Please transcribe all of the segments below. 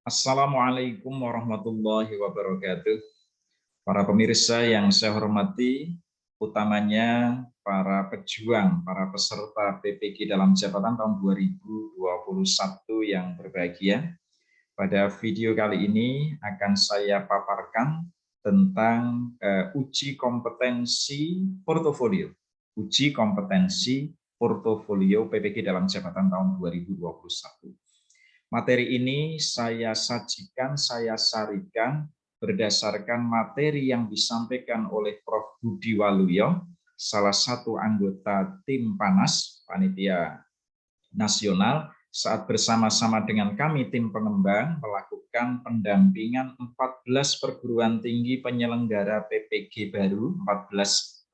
Assalamualaikum warahmatullahi wabarakatuh. Para pemirsa yang saya hormati, utamanya para pejuang, para peserta PPG dalam jabatan tahun 2021 yang berbahagia. Pada video kali ini akan saya paparkan tentang uji kompetensi portofolio. Uji kompetensi portofolio PPG dalam jabatan tahun 2021. Materi ini saya sajikan, saya sarikan berdasarkan materi yang disampaikan oleh Prof. Budi Waluyo, salah satu anggota tim PANAS, Panitia Nasional, saat bersama-sama dengan kami tim pengembang melakukan pendampingan 14 perguruan tinggi penyelenggara PPG baru, 14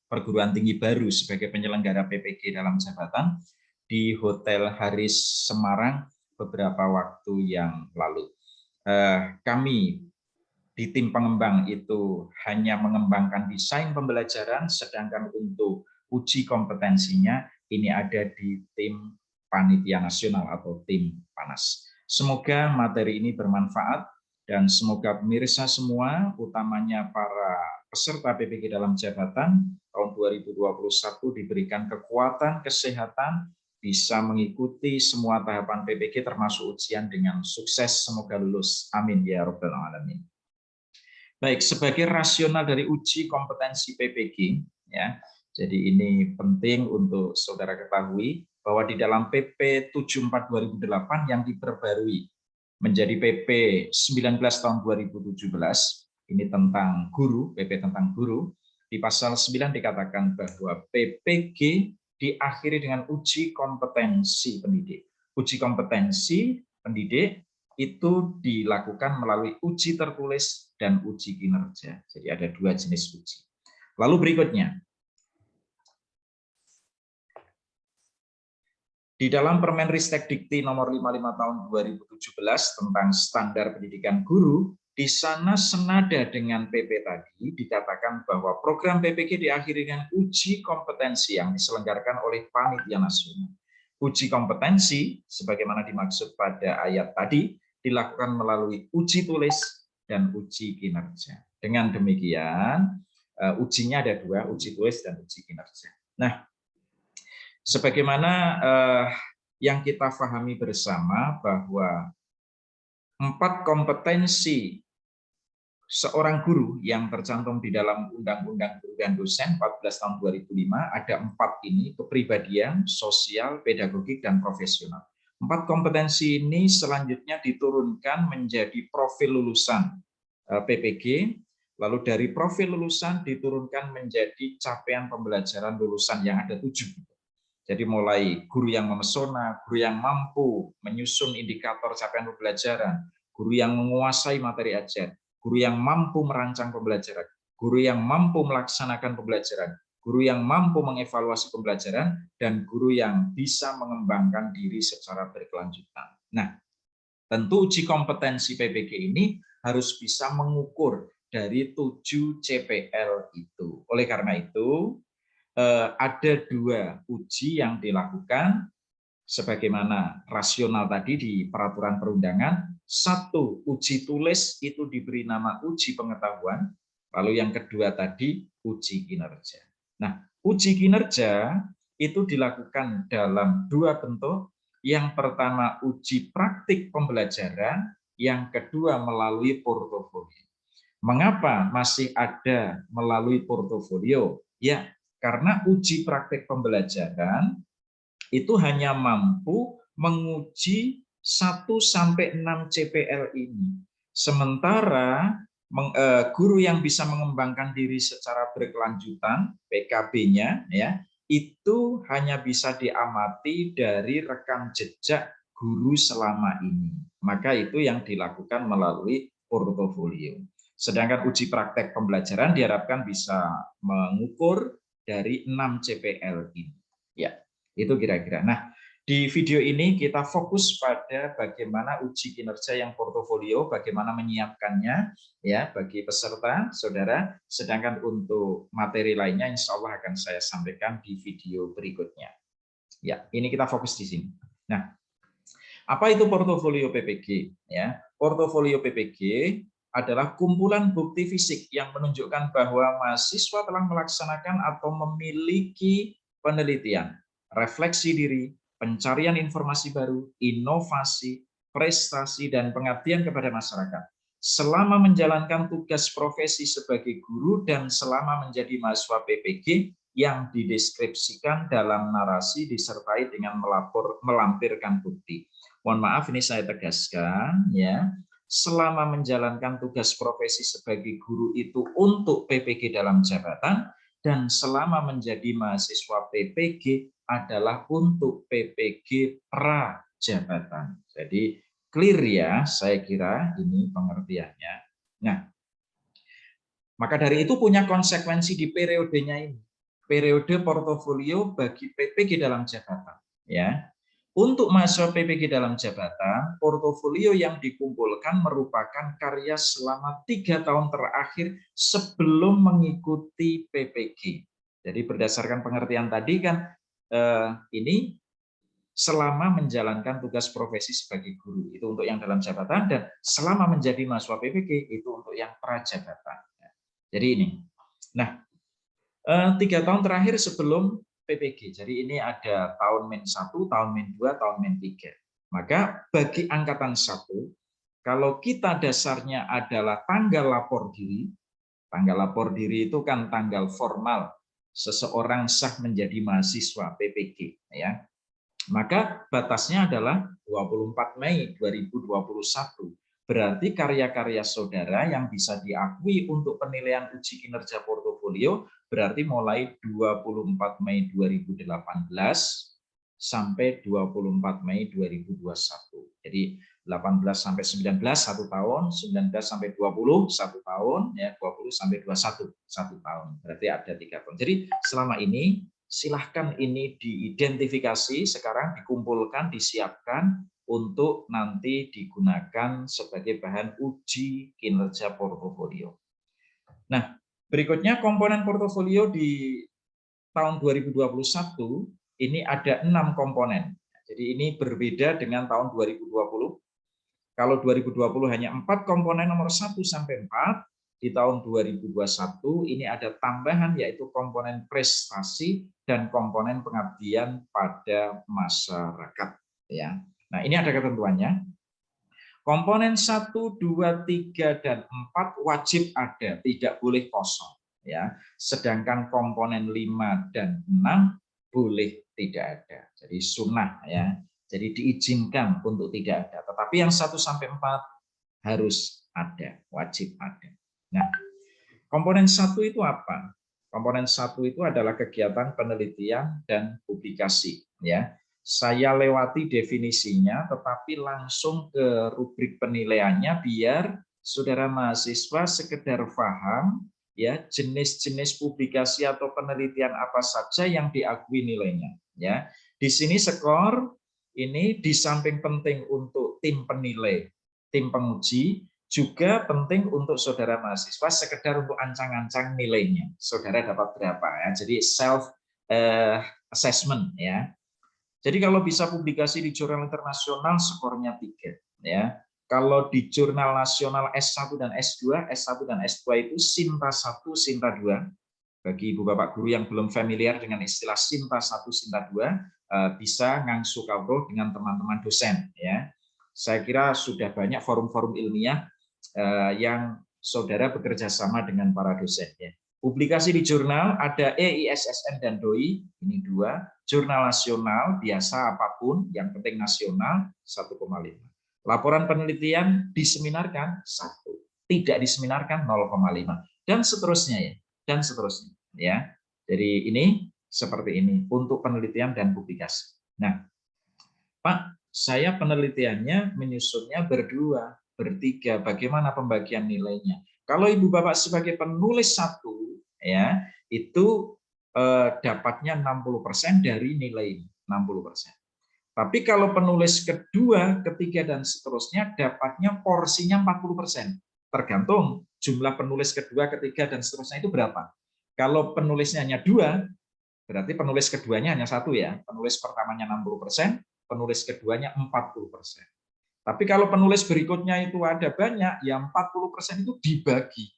perguruan tinggi baru sebagai penyelenggara PPG dalam jabatan di Hotel Haris Semarang beberapa waktu yang lalu. Kami di tim pengembang itu hanya mengembangkan desain pembelajaran, sedangkan untuk uji kompetensinya ini ada di tim Panitia Nasional atau tim PANAS. Semoga materi ini bermanfaat dan semoga pemirsa semua, utamanya para peserta PPG dalam jabatan tahun 2021 diberikan kekuatan, kesehatan, bisa mengikuti semua tahapan PPG termasuk ujian dengan sukses. Semoga lulus. Amin ya rabbal alamin. Baik, sebagai rasional dari uji kompetensi PPG, ya. Jadi ini penting untuk saudara ketahui bahwa di dalam PP 74 2008 yang diperbarui menjadi PP 19 tahun 2017, ini tentang guru, PP tentang guru, di pasal 9 dikatakan bahwa PPG diakhiri dengan uji kompetensi pendidik. Uji kompetensi pendidik itu dilakukan melalui uji tertulis dan uji kinerja. Jadi ada dua jenis uji. Lalu berikutnya, di dalam Permenristek Dikti nomor 55 tahun 2017 tentang standar pendidikan guru, di sana senada dengan PP tadi dikatakan bahwa program PPG diakhiri dengan uji kompetensi yang diselenggarakan oleh Panitia Nasional. Uji kompetensi, sebagaimana dimaksud pada ayat tadi, dilakukan melalui uji tulis dan uji kinerja. Dengan demikian, ujinya ada dua, uji tulis dan uji kinerja. Nah, sebagaimana yang kita pahami bersama bahwa 4 kompetensi seorang guru yang tercantum di dalam Undang-Undang Guru dan Dosen 14 tahun 2005, ada 4 ini: kepribadian, sosial, pedagogik, dan profesional. 4 kompetensi ini selanjutnya diturunkan menjadi profil lulusan PPG, lalu dari profil lulusan diturunkan menjadi capaian pembelajaran lulusan yang ada 7. Jadi mulai guru yang memesona, guru yang mampu menyusun indikator capaian pembelajaran, guru yang menguasai materi ajar, guru yang mampu merancang pembelajaran, guru yang mampu melaksanakan pembelajaran, guru yang mampu mengevaluasi pembelajaran, dan guru yang bisa mengembangkan diri secara berkelanjutan. Nah, tentu uji kompetensi PPG ini harus bisa mengukur dari 7 CPL itu. Oleh karena itu, ada 2 uji yang dilakukan sebagaimana rasional tadi di peraturan perundangan. 1, uji tulis itu diberi nama uji pengetahuan, lalu yang kedua tadi uji kinerja. Nah, uji kinerja itu dilakukan dalam 2 bentuk. Yang pertama uji praktik pembelajaran, yang kedua melalui portofolio. Mengapa masih ada melalui portofolio? Ya, karena uji praktik pembelajaran itu hanya mampu menguji 1-6 CPL ini. Sementara guru yang bisa mengembangkan diri secara berkelanjutan, PKB-nya ya, itu hanya bisa diamati dari rekam jejak guru selama ini. Maka itu yang dilakukan melalui portofolio. Sedangkan uji praktek pembelajaran diharapkan bisa mengukur dari 6 CPL ini. Ya, itu kira-kira. Nah, di video ini kita fokus pada bagaimana uji kinerja yang portofolio, bagaimana menyiapkannya ya bagi peserta, saudara. Sedangkan untuk materi lainnya insya Allah akan saya sampaikan di video berikutnya. Ya, ini kita fokus di sini. Nah, Apa itu portofolio PPG? Ya, portofolio PPG adalah kumpulan bukti fisik yang menunjukkan bahwa mahasiswa telah melaksanakan atau memiliki penelitian, refleksi diri, pencarian informasi baru, inovasi, prestasi, dan pengabdian kepada masyarakat. Selama menjalankan tugas profesi sebagai guru dan selama menjadi mahasiswa PPG yang dideskripsikan dalam narasi disertai dengan melampirkan bukti. Mohon maaf, ini saya tegaskan ya, selama menjalankan tugas profesi sebagai guru itu untuk PPG dalam jabatan, dan selama menjadi mahasiswa PPG adalah untuk PPG prajabatan. Jadi clear ya, saya kira ini pengertiannya. Nah, maka dari itu punya konsekuensi di periodenya ini. Periode portofolio bagi PPG dalam jabatan. Ya, untuk mahasiswa PPG dalam jabatan, portofolio yang dikumpulkan merupakan karya selama 3 tahun terakhir sebelum mengikuti PPG. Jadi berdasarkan pengertian tadi kan, ini selama menjalankan tugas profesi sebagai guru, itu untuk yang dalam jabatan, dan selama menjadi mahasiswa PPG itu untuk yang prajabatan. Jadi ini. Nah, 3 tahun terakhir sebelum PPG. Jadi ini ada tahun -1, tahun -2, tahun -3. Maka bagi angkatan 1, kalau kita dasarnya adalah tanggal lapor diri itu kan tanggal formal seseorang sah menjadi mahasiswa PPG, ya. Maka batasnya adalah 24 Mei 2021. Berarti karya-karya saudara yang bisa diakui untuk penilaian uji kinerja portofolio berarti mulai 24 Mei 2018 sampai 24 Mei 2021. Jadi 18 sampai 19 1 tahun, 19 sampai 20 1 tahun, ya 20 sampai 21 1 tahun. Berarti ada 3 tahun. Jadi selama ini silahkan ini diidentifikasi, sekarang dikumpulkan, disiapkan untuk nanti digunakan sebagai bahan uji kinerja portofolio. Nah, berikutnya komponen portofolio di tahun 2021 ini ada 6 komponen. Jadi ini berbeda dengan tahun 2020. Kalau 2020 hanya 4 komponen nomor 1 sampai 4, di tahun 2021 ini ada tambahan yaitu komponen prestasi dan komponen pengabdian pada masyarakat, ya. Nah, ini ada ketentuannya. Komponen 1, 2, 3, dan 4 wajib ada, tidak boleh kosong, ya. Sedangkan komponen 5 dan 6 boleh tidak ada. Jadi sunnah, ya. Jadi diizinkan untuk tidak ada. Tetapi yang 1 sampai 4 harus ada, wajib ada. Nah, komponen 1 itu apa? Komponen 1 itu adalah kegiatan penelitian dan publikasi, ya. Saya lewati definisinya, tetapi langsung ke rubrik penilaiannya biar saudara mahasiswa sekedar paham ya jenis-jenis publikasi atau penelitian apa saja yang diakui nilainya. Ya, di sini skor ini di samping penting untuk tim penilai, tim penguji, juga penting untuk saudara mahasiswa sekedar untuk ancang-ancang nilainya. Saudara dapat berapa ya? Jadi self assessment ya. Jadi kalau bisa publikasi di jurnal internasional skornya 3 ya. Kalau di jurnal nasional S1 dan S2, S1 dan S2 itu Sinta 1, Sinta 2. Bagi Ibu Bapak guru yang belum familiar dengan istilah Sinta 1, Sinta 2, bisa ngangsu kawruh dengan teman-teman dosen ya. Saya kira sudah banyak forum-forum ilmiah yang saudara bekerja sama dengan para dosen ya. Publikasi di jurnal ada EISSN dan DOI, ini 2. Jurnal nasional biasa apapun, yang penting nasional 1,5. Laporan penelitian diseminarkan 1, tidak diseminarkan 0,5 dan seterusnya ya, dan seterusnya ya. Jadi ini seperti ini untuk penelitian dan publikasi. Nah, Pak, saya penelitiannya menyusunnya berdua, bertiga, bagaimana pembagian nilainya? Kalau Ibu Bapak sebagai penulis 1 ya, itu dapatnya 60% dari nilai 60%. Tapi kalau penulis kedua, ketiga, dan seterusnya dapatnya porsinya 40%. Tergantung jumlah penulis kedua, ketiga, dan seterusnya itu berapa. Kalau penulisnya hanya 2, berarti penulis keduanya hanya 1 ya. Penulis pertamanya 60%, penulis keduanya 40%. Tapi kalau penulis berikutnya itu ada banyak, ya 40% itu dibagi.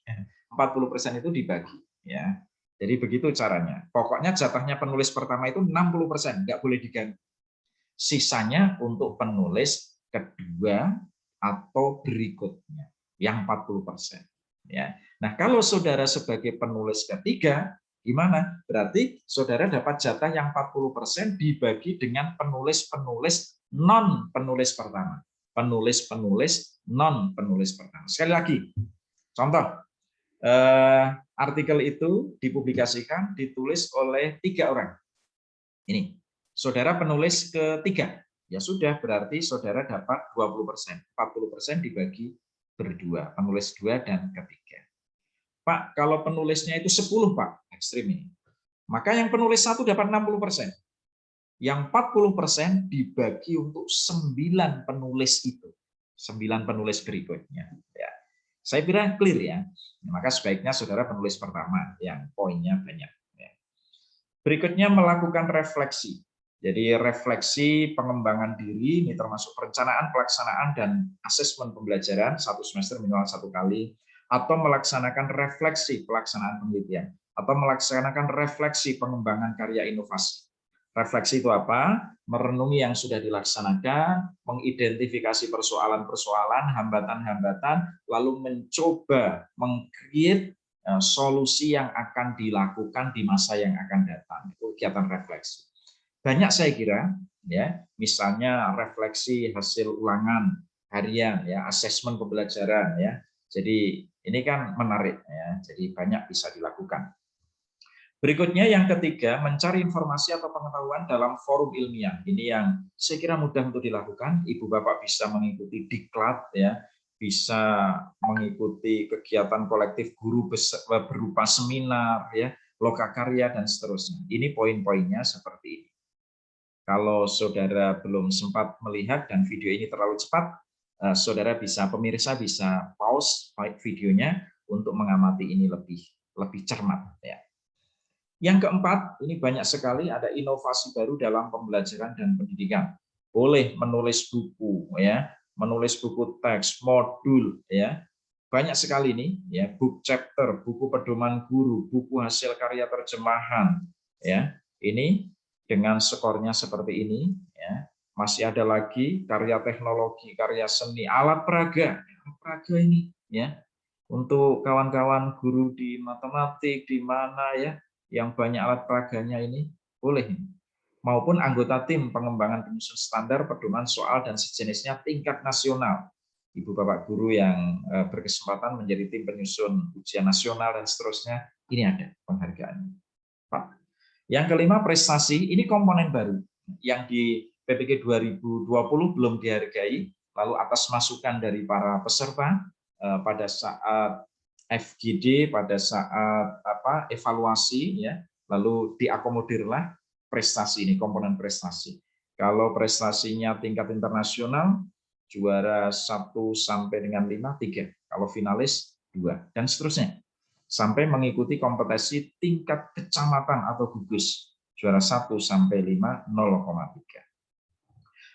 40% itu dibagi. Ya. Jadi begitu caranya. Pokoknya jatahnya penulis pertama itu 60%, nggak boleh diganti. Sisanya untuk penulis kedua atau berikutnya, yang 40%. Ya. Nah, kalau saudara sebagai penulis ketiga, gimana? Berarti saudara dapat jatah yang 40% dibagi dengan penulis-penulis non-penulis pertama. Penulis-penulis non-penulis pertama. Sekali lagi, contoh, artikel itu dipublikasikan, ditulis oleh 3 orang. Ini, saudara penulis ketiga, ya sudah berarti saudara dapat 20%. 40% dibagi berdua, penulis 2 dan ketiga. Pak, kalau penulisnya itu 10, Pak, ekstrim ini. Maka yang penulis 1 dapat 60%. Yang 40% dibagi untuk 9 penulis itu. 9 penulis berikutnya. Ya. Saya kira clear ya. Maka sebaiknya saudara penulis pertama yang poinnya banyak. Ya. Berikutnya melakukan refleksi. Jadi refleksi pengembangan diri ini termasuk perencanaan, pelaksanaan, dan asesmen pembelajaran 1 semester minimal 1 kali, atau melaksanakan refleksi pelaksanaan penelitian, atau melaksanakan refleksi pengembangan karya inovasi. Refleksi itu apa? Merenungi yang sudah dilaksanakan, mengidentifikasi persoalan-persoalan, hambatan-hambatan, lalu mencoba meng-create solusi yang akan dilakukan di masa yang akan datang. Itu kegiatan refleksi. Banyak saya kira, ya, misalnya refleksi hasil ulangan harian, ya, asesmen pembelajaran, ya. Jadi ini kan menarik, ya. Jadi banyak bisa dilakukan. Berikutnya yang ketiga, mencari informasi atau pengetahuan dalam forum ilmiah. Ini yang saya kira mudah untuk dilakukan. Ibu Bapak bisa mengikuti diklat, ya, bisa mengikuti kegiatan kolektif guru berupa seminar, ya, lokakarya dan seterusnya. Ini poin-poinnya seperti ini. Kalau saudara belum sempat melihat dan video ini terlalu cepat, saudara bisa, pemirsa bisa pause videonya untuk mengamati ini lebih cermat, ya. Yang keempat, ini banyak sekali ada inovasi baru dalam pembelajaran dan pendidikan. Boleh menulis buku, ya, menulis buku teks, modul, ya. Banyak sekali ini, ya, book chapter, buku pedoman guru, buku hasil karya terjemahan, ya. Ini dengan skornya seperti ini, ya. Masih ada lagi karya teknologi, karya seni, alat peraga. Alat peraga ini, ya. Untuk kawan-kawan guru di matematik, di mana, ya, yang banyak alat peraganya ini, boleh. Maupun anggota tim pengembangan penyusun standar, pedoman soal, dan sejenisnya tingkat nasional. Ibu Bapak guru yang berkesempatan menjadi tim penyusun ujian nasional dan seterusnya, ini ada penghargaan. Pak. Yang kelima, prestasi. Ini komponen baru yang di PPK 2020 belum dihargai, lalu atas masukan dari para peserta pada saat FGD, pada saat evaluasi, ya, lalu diakomodirlah prestasi ini, komponen prestasi. Kalau prestasinya tingkat internasional, juara 1 sampai dengan 5, 3. Kalau finalis 2, dan seterusnya. Sampai mengikuti kompetisi tingkat kecamatan atau gugus, juara 1 sampai 5, 0,3.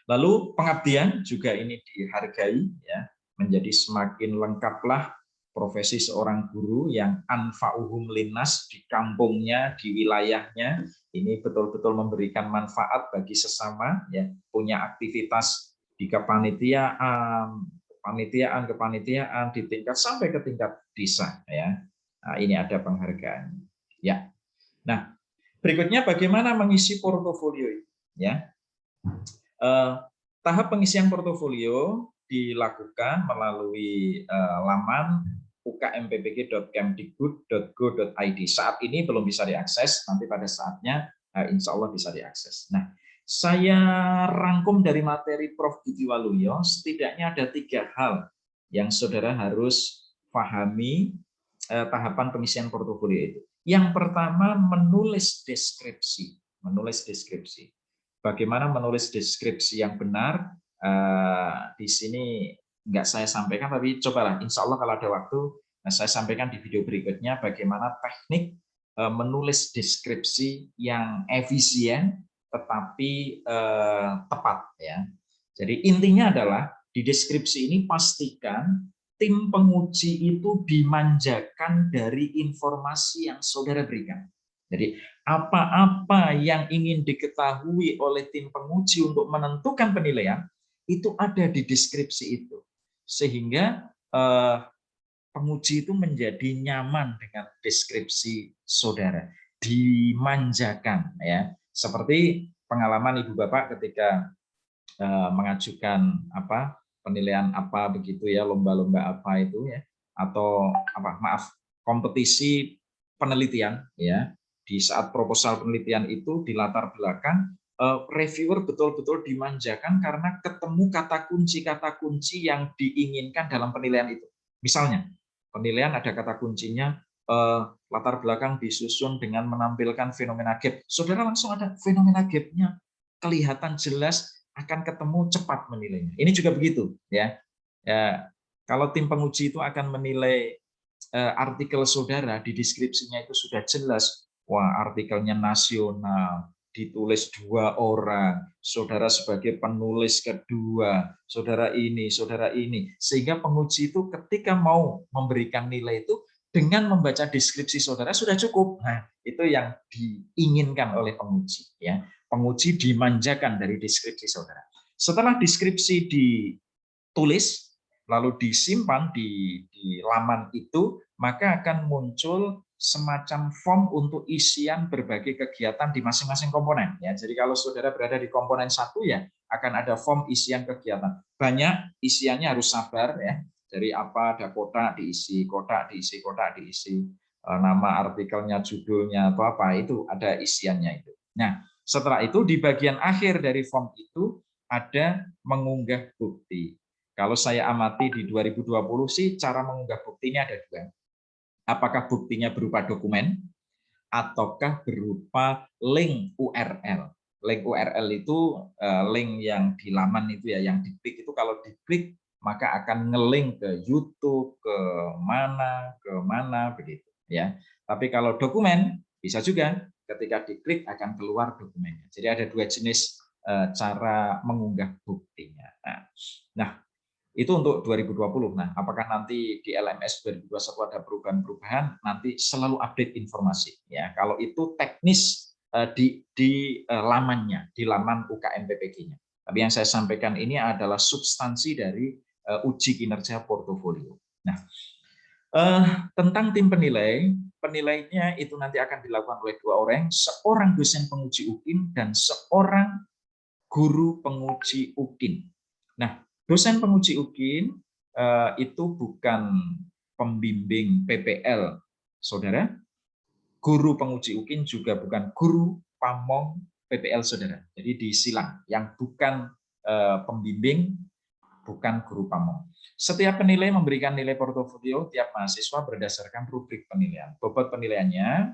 Lalu pengabdian juga ini dihargai, ya, menjadi semakin lengkaplah profesi seorang guru yang anfa'uhum linnas di kampungnya, di wilayahnya, ini betul-betul memberikan manfaat bagi sesama, ya, punya aktivitas di kepanitiaan, kepanitiaan di tingkat sampai ke tingkat desa, ya. Nah, ini ada penghargaan, ya. Nah, berikutnya bagaimana mengisi portofolio, ya. Tahap pengisian portofolio dilakukan melalui laman ukmppg.kemdikbud.go.id. Saat ini belum bisa diakses, nanti pada saatnya insya Allah bisa diakses. Nah, saya rangkum dari materi Prof. Budi Waluyo, setidaknya ada 3 hal yang saudara harus pahami tahapan pengisian portofolio itu. Yang pertama, menulis deskripsi. Menulis deskripsi. Bagaimana menulis deskripsi yang benar? Di sini nggak saya sampaikan, tapi cobalah, insya Allah kalau ada waktu, saya sampaikan di video berikutnya bagaimana teknik menulis deskripsi yang efisien, tetapi tepat ya. Jadi intinya adalah di deskripsi ini pastikan tim penguji itu dimanjakan dari informasi yang saudara berikan. Jadi apa-apa yang ingin diketahui oleh tim penguji untuk menentukan penilaian itu ada di deskripsi itu, sehingga penguji itu menjadi nyaman dengan deskripsi saudara, dimanjakan ya. Seperti pengalaman Ibu Bapak ketika mengajukan penilaian apa begitu ya, lomba-lomba apa itu ya, atau kompetisi penelitian ya. Di saat proposal penelitian itu di latar belakang reviewer betul-betul dimanjakan karena ketemu kata kunci yang diinginkan dalam penilaian itu. Misalnya penilaian ada kata kuncinya latar belakang disusun dengan menampilkan fenomena gap. Saudara langsung ada fenomena gapnya, kelihatan jelas, akan ketemu cepat menilainya. Ini juga begitu ya. Kalau tim penguji itu akan menilai artikel saudara, di deskripsinya itu sudah jelas. Wah, artikelnya nasional, ditulis 2 orang, saudara sebagai penulis kedua, saudara ini, sehingga penguji itu ketika mau memberikan nilai itu dengan membaca deskripsi saudara sudah cukup. Nah, itu yang diinginkan oleh penguji ya. Penguji dimanjakan dari deskripsi saudara. Setelah deskripsi ditulis lalu disimpan di laman itu, maka akan muncul semacam form untuk isian berbagai kegiatan di masing-masing komponen ya. Jadi kalau saudara berada di komponen 1 ya akan ada form isian kegiatan. Banyak isiannya harus sabar ya. Dari apa ada kotak diisi, nama artikelnya, judulnya atau apa itu ada isiannya itu. Nah, setelah itu di bagian akhir dari form itu ada mengunggah bukti. Kalau saya amati di 2020 sih cara mengunggah buktinya ada 2. Apakah buktinya berupa dokumen ataukah berupa link URL. Link URL itu link yang di laman itu ya, yang diklik itu kalau diklik maka akan ngelink ke YouTube, ke mana begitu ya. Tapi kalau dokumen bisa juga ketika diklik akan keluar dokumennya. Jadi ada 2 jenis cara mengunggah buktinya. Nah, itu untuk 2020. Nah, apakah nanti di LMS 2021 ada perubahan-perubahan? Nanti selalu update informasi. Ya, kalau itu teknis di lamannya, di laman UKM PPG-nya. Tapi yang saya sampaikan ini adalah substansi dari uji kinerja portofolio. Nah, tentang tim penilai, penilainya itu nanti akan dilakukan oleh 2 orang, seorang dosen penguji UKIN dan seorang guru penguji UKIN. Nah, dosen penguji UKIN itu bukan pembimbing PPL, saudara. Guru penguji UKIN juga bukan guru pamong PPL, saudara. Jadi disilang, yang bukan pembimbing, bukan guru pamong. Setiap penilai memberikan nilai portofolio tiap mahasiswa berdasarkan rubrik penilaian. Bobot penilaiannya,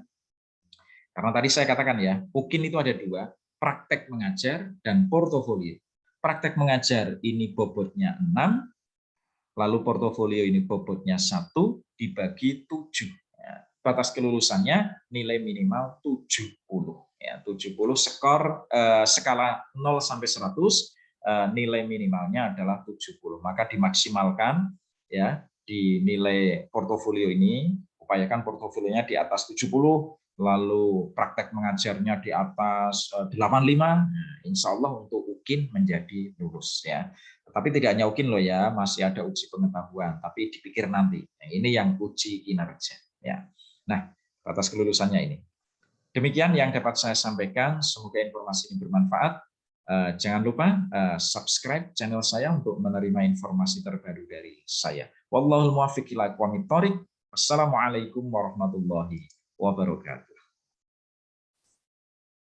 karena tadi saya katakan ya, UKIN itu ada 2, praktek mengajar dan portofolio. Praktek mengajar ini bobotnya 6, lalu portofolio ini bobotnya 1, dibagi 7. Ya, batas kelulusannya nilai minimal 70. Ya, 70 skor skala 0 sampai 100, nilai minimalnya adalah 70. Maka dimaksimalkan ya di nilai portofolio ini, upayakan portofolionya di atas 70, lalu praktek mengajarnya di atas 85, insya Allah untuk UKIN menjadi lulus ya. Tapi tidak hanya UKIN loh ya, masih ada uji pengetahuan, tapi dipikir nanti. Nah, ini yang uji kinerja ya. Nah, batas kelulusannya ini. Demikian yang dapat saya sampaikan, semoga informasi ini bermanfaat. Jangan lupa subscribe channel saya untuk menerima informasi terbaru dari saya. Wallahul muwaffiq ila aqwamit thoriq. Wassalamualaikum warahmatullahi wabarakatuh.